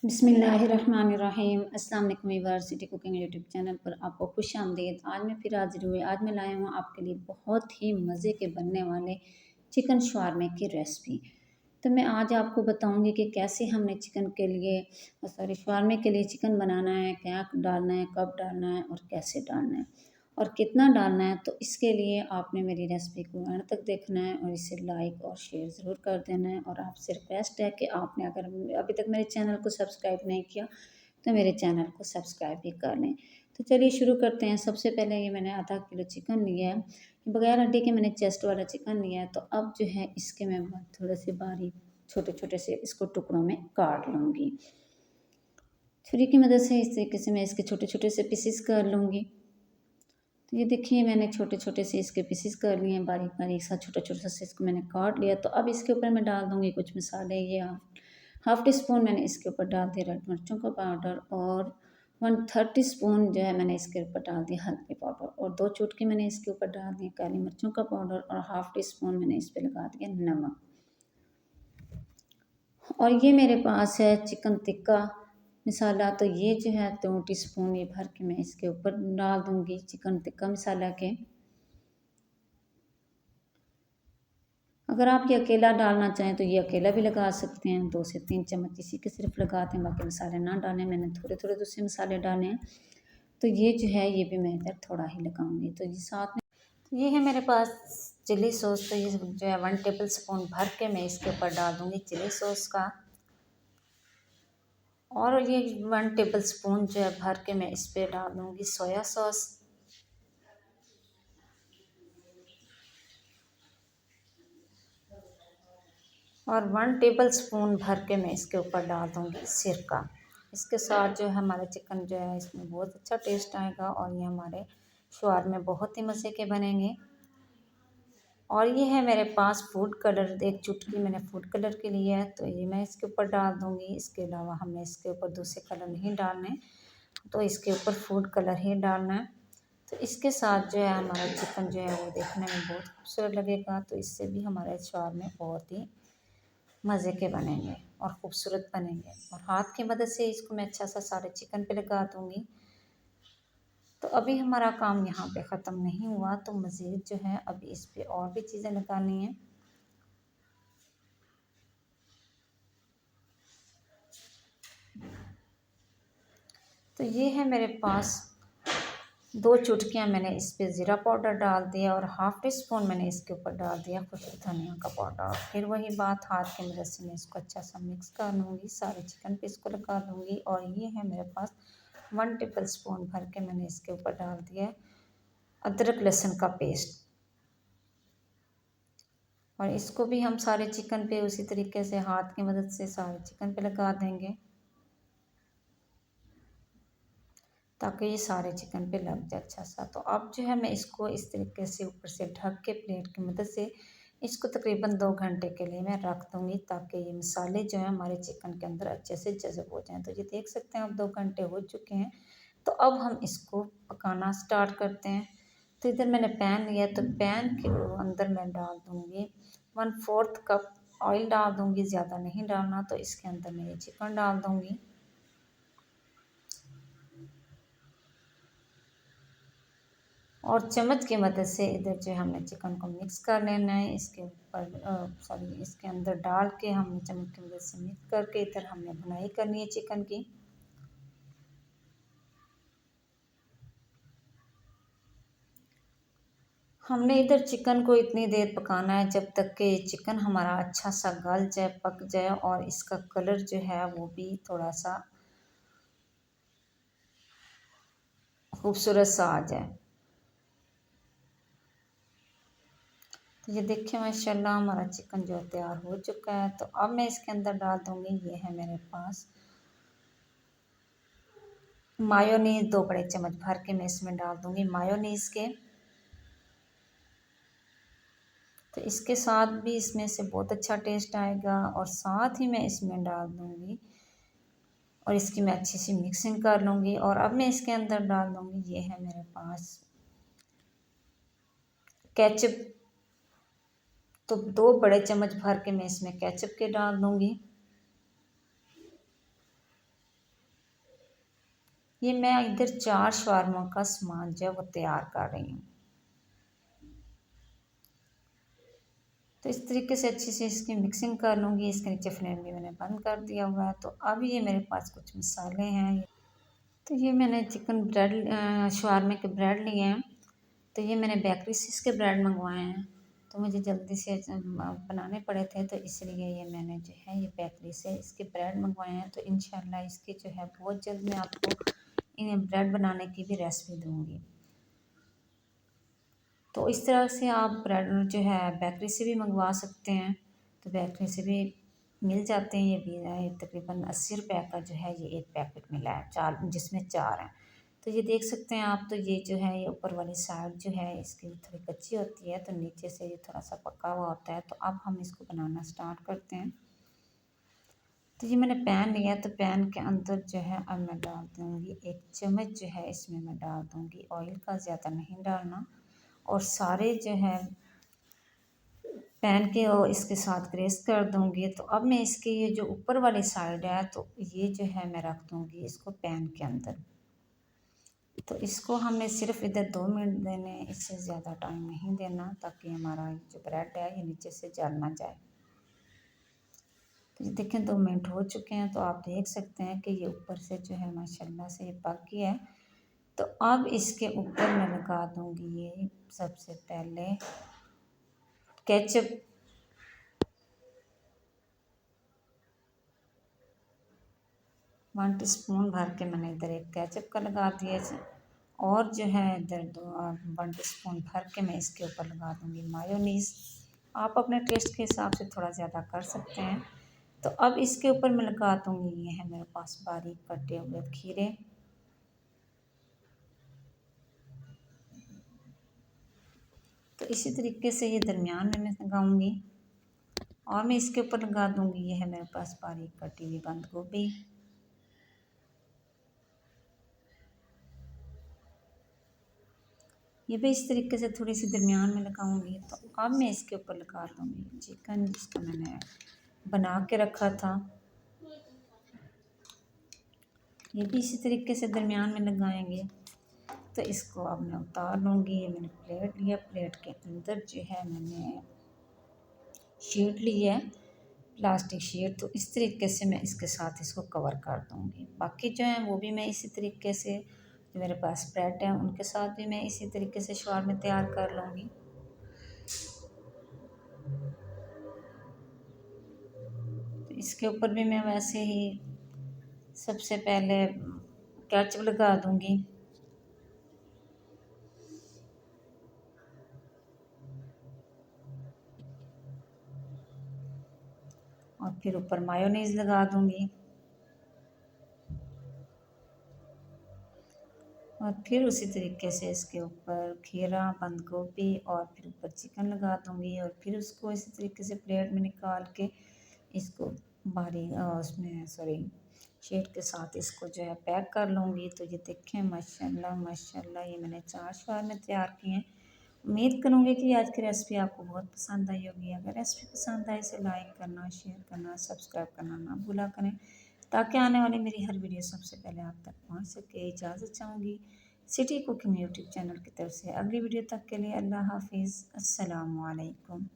बिस्मिल्लाहिर्रहमानिर्रहीम। अस्सलाम वालेकुम viewers, city cooking YouTube channel पर आपको खुश आमदीद। आज मैं फिर हाजिर हुई। आज मैं लाया हूँ आपके लिए बहुत ही मज़े के बनने वाले चिकन शवारमे की रेसिपी। तो मैं आज आपको बताऊंगी कि कैसे हमने चिकन के लिए शवारमे के लिए चिकन बनाना है, क्या डालना है, कब डालना है और कैसे डालना है और कितना डालना है। तो इसके लिए आपने मेरी रेसिपी को एंड तक देखना है और इसे लाइक और शेयर ज़रूर कर देना है। और आपसे रिक्वेस्ट है कि आपने अगर अभी तक मेरे चैनल को सब्सक्राइब नहीं किया तो मेरे चैनल को सब्सक्राइब भी कर लें। तो चलिए शुरू करते हैं। सबसे पहले ये मैंने आधा किलो चिकन लिया है, बगैर हड्डी के मैंने चेस्ट वाला चिकन लिया है। तो अब जो है इसके मैं थोड़े से बारीक छोटे छोटे से इसको टुकड़ों में काट लूँगी। छुरी की मदद से इस तरीके से मैं इसके छोटे छोटे से पीसेस कर लूँगी। तो ये देखिए मैंने छोटे छोटे से इसके पीसेस कर लिए हैं, बारीक बारीक सा छोटा छोटा सा इसको मैंने काट लिया। तो अब इसके ऊपर मैं डाल दूँगी कुछ मसाले। ये हाफ टी स्पून मैंने इसके ऊपर डाल दिया रेड मिर्चों का पाउडर और 1/3 टीस्पून जो है मैंने इसके ऊपर डाल दिया हल्दी पाउडर और 2 चुटकी मैंने इसके ऊपर डाल दिया काली मिर्चों का पाउडर और हाफ टी स्पून मैंने इस पर लगा दिया नमक। और ये मेरे पास है चिकन टिक्का मसाला। तो ये जो है 2 टीस्पून ये भर के मैं इसके ऊपर डाल दूँगी चिकन टिक्का मसाला के। अगर आप ये अकेला डालना चाहें तो ये अकेला भी लगा सकते हैं। 2 से 3 चम्मच इसी के सिर्फ लगाते हैं, बाकी मसाले ना डालें। मैंने थोड़े थोड़े दूसरे मसाले डाले हैं। तो ये जो है ये भी मैं इधर थोड़ा ही लगाऊंगी। तो ये साथ में तो ये है मेरे पास चिली सॉस। तो ये जो है 1 टेबल स्पून भर के मैं इसके ऊपर डाल दूँगी चिली सॉस का। और ये 1 टेबल स्पून जो है भर के मैं इस पर डाल दूँगी सोया सॉस। और 1 टेबल स्पून भर के मैं इसके ऊपर डाल दूँगी सिरका। इसके साथ जो है हमारा चिकन जो है इसमें बहुत अच्छा टेस्ट आएगा और ये हमारे शवारमे बहुत ही मज़े के बनेंगे। और ये है मेरे पास फूड कलर, 1 चुटकी मैंने फूड कलर के लिए है। तो ये मैं इसके ऊपर डाल दूँगी। इसके अलावा हमें इसके ऊपर दूसरे कलर नहीं डालने, तो इसके ऊपर फूड कलर ही डालना है। तो इसके साथ जो है हमारा चिकन जो है वो देखने में बहुत खूबसूरत लगेगा। तो इससे भी हमारे शवारमे बहुत ही मज़े के बनेंगे और ख़ूबसूरत बनेंगे। और हाथ की मदद से इसको मैं अच्छा सा सारे चिकन पे लगा दूँगी। तो अभी हमारा काम यहाँ पे ख़त्म नहीं हुआ, तो मज़ीद जो है अभी इस पे और भी चीज़ें लगानी हैं। तो ये है मेरे पास 2 चुटकियाँ मैंने इस पे ज़ीरा पाउडर डाल दिया और हाफ टी स्पून मैंने इसके ऊपर डाल दिया खुश्क धनिया का पाउडर। फिर वही बात, हाथ की मदद से मैं इसको अच्छा सा मिक्स कर लूँगी, सारे चिकन पे इसको लगा दूँगी। और ये है मेरे पास 1 टेबल स्पून भर के मैंने इसके ऊपर डाल दिया अदरक लहसुन का पेस्ट। और इसको भी हम सारे चिकन पे उसी तरीके से हाथ की मदद से सारे चिकन पे लगा देंगे ताकि ये सारे चिकन पे लग जाए अच्छा सा। तो अब जो है मैं इसको इस तरीके से ऊपर से ढक के प्लेट की मदद से इसको तकरीबन 2 घंटे के लिए मैं रख दूँगी ताकि ये मसाले जो हैं हमारे चिकन के अंदर अच्छे से जज़ब हो जाएँ। तो ये देख सकते हैं अब 2 घंटे हो चुके हैं। तो अब हम इसको पकाना स्टार्ट करते हैं। तो इधर मैंने पैन लिया, तो पैन के अंदर मैं डाल दूँगी 1/4 कप ऑयल डाल दूँगी, ज़्यादा नहीं डालना। तो इसके अंदर मैं ये चिकन डाल दूँगी। और चम्मच की मदद से इधर जो है हमने चिकन को मिक्स कर लेना है। इसके ऊपर इसके अंदर डाल के हमने चम्मच की मदद से मिक्स करके इधर हमने भुनाई करनी है चिकन की। हमने इधर चिकन को इतनी देर पकाना है जब तक कि चिकन हमारा अच्छा सा गल जाए, पक जाए और इसका कलर जो है वो भी थोड़ा सा खूबसूरत सा आ जाए। तो ये देखिए माशाल्लाह हमारा चिकन जो तैयार हो चुका है। तो अब मैं इसके अंदर डाल दूँगी, ये है मेरे पास मायोनीज़। 2 बड़े चम्मच भर के मैं इसमें डाल दूँगी मायोनीज़ के। तो इसके साथ भी इसमें से बहुत अच्छा टेस्ट आएगा और साथ ही मैं इसमें डाल दूँगी और इसकी मैं अच्छी सी मिक्सिंग कर लूँगी। और अब मैं इसके अंदर डाल दूँगी, ये है मेरे पास केचप। तो 2 बड़े चम्मच भर के मैं इसमें केचप के डाल दूँगी। ये मैं इधर 4 शवारमा का सामान जो है वो तैयार कर रही हूँ। तो इस तरीके से अच्छे से इसकी मिक्सिंग कर लूँगी। इसके नीचे फ्लेम भी मैंने बंद कर दिया हुआ है। तो अब ये मेरे पास कुछ मसाले हैं। तो ये मैंने चिकन ब्रेड शवारमे के ब्रेड लिए हैं। तो ये मैंने बेकरी से इसके ब्रेड मंगवाए हैं। तो मुझे जल्दी से बनाने पड़े थे, तो इसलिए ये मैंने जो है ये बेकरी से इसके ब्रेड मंगवाए हैं। तो इंशाल्लाह इसकी जो है बहुत जल्द मैं आपको इन्हें ब्रेड बनाने की भी रेसिपी दूँगी। तो इस तरह से आप ब्रेड जो है बेकरी से भी मंगवा सकते हैं। तो बेकरी से भी मिल जाते हैं। ये भी तकरीबन 80 रुपये का जो है ये एक पैकेट मिला है, 4 जिसमें 4 हैं। तो ये देख सकते हैं आप। तो ये जो है ये ऊपर वाली साइड जो है इसकी थोड़ी कच्ची होती है, तो नीचे से ये थोड़ा सा पका हुआ होता है। तो अब हम इसको बनाना स्टार्ट करते हैं। तो ये मैंने पैन लिया, तो पैन के अंदर जो है अब मैं डाल दूँगी 1 चम्मच जो है इसमें मैं डाल दूँगी ऑयल का, ज़्यादा नहीं डालना। और सारे जो है पैन के और इसके साथ ग्रेस कर दूँगी। तो अब मैं इसकी ये जो ऊपर वाली साइड है, तो ये जो है मैं रख दूँगी इसको पैन के अंदर। तो इसको हमें सिर्फ इधर 2 मिनट देने, इससे ज़्यादा टाइम नहीं देना, ताकि हमारा जो ब्रेड है ये नीचे से जल ना जाए। तो ये देखें 2 मिनट हो चुके हैं। तो आप देख सकते हैं कि ये ऊपर से जो है माशाल्लाह से ये पक गया है। तो अब इसके ऊपर मैं लगा दूँगी ये सबसे पहले केचप। 1 टीस्पून भर के मैंने इधर एक केचप का लगा दिया है। और जो है इधर 1 टीस्पून भर के मैं इसके ऊपर लगा दूँगी मायोनीज़। आप अपने टेस्ट के हिसाब से थोड़ा ज़्यादा कर सकते हैं। तो अब इसके ऊपर मैं लगा दूँगी, ये है मेरे पास बारीक कटे हुए खीरे। तो इसी तरीके से ये दरमियान में मैं लगाऊंगी। और मैं इसके ऊपर लगा दूंगी, ये है मेरे पास बारीक कटी हुई बंद गोभी। ये भी इस तरीके से थोड़ी सी दरमियान में लगाऊंगी। तो अब मैं इसके ऊपर लगा दूंगी चिकन, जिसको मैंने बना के रखा था। ये भी इसी तरीके से दरमियान में लगाएंगे। तो इसको अब मैं उतार लूँगी। ये मैंने प्लेट लिया, प्लेट के अंदर जो है मैंने शीट ली है, प्लास्टिक शीट। तो इस तरीके से मैं इसके साथ इसको कवर कर दूँगी। बाकी जो है वो भी मैं इसी तरीके से, जो मेरे पास स्प्रेड है उनके साथ भी मैं इसी तरीके से शवारमे तैयार कर लूँगी। तो इसके ऊपर भी मैं वैसे ही सबसे पहले केचप लगा दूँगी। और फिर ऊपर मायोनीज़ लगा दूँगी। और फिर उसी तरीके से इसके ऊपर खीरा, बंद गोभी और फिर ऊपर चिकन लगा दूँगी। और फिर उसको इसी तरीके से प्लेट में निकाल के इसको उसमें शीट के साथ इसको जो है पैक कर लूँगी। तो ये देखें माशाल्लाह माशाल्लाह, ये मैंने 4 शवारमे तैयार किए हैं। उम्मीद करूँगी कि आज की रेसिपी आपको बहुत पसंद आई होगी। अगर रेसिपी पसंद आए इसे लाइक करना, शेयर करना, सब्सक्राइब करना ना भूला करें, ताकि आने वाली मेरी हर वीडियो सबसे पहले आप तक पहुंच सके। इजाज़त चाहूँगी सिटी कुकिंग यूट्यूब चैनल की तरफ से। अगली वीडियो तक के लिए अल्लाह हाफिज़, अस्सलामु अलैकुम।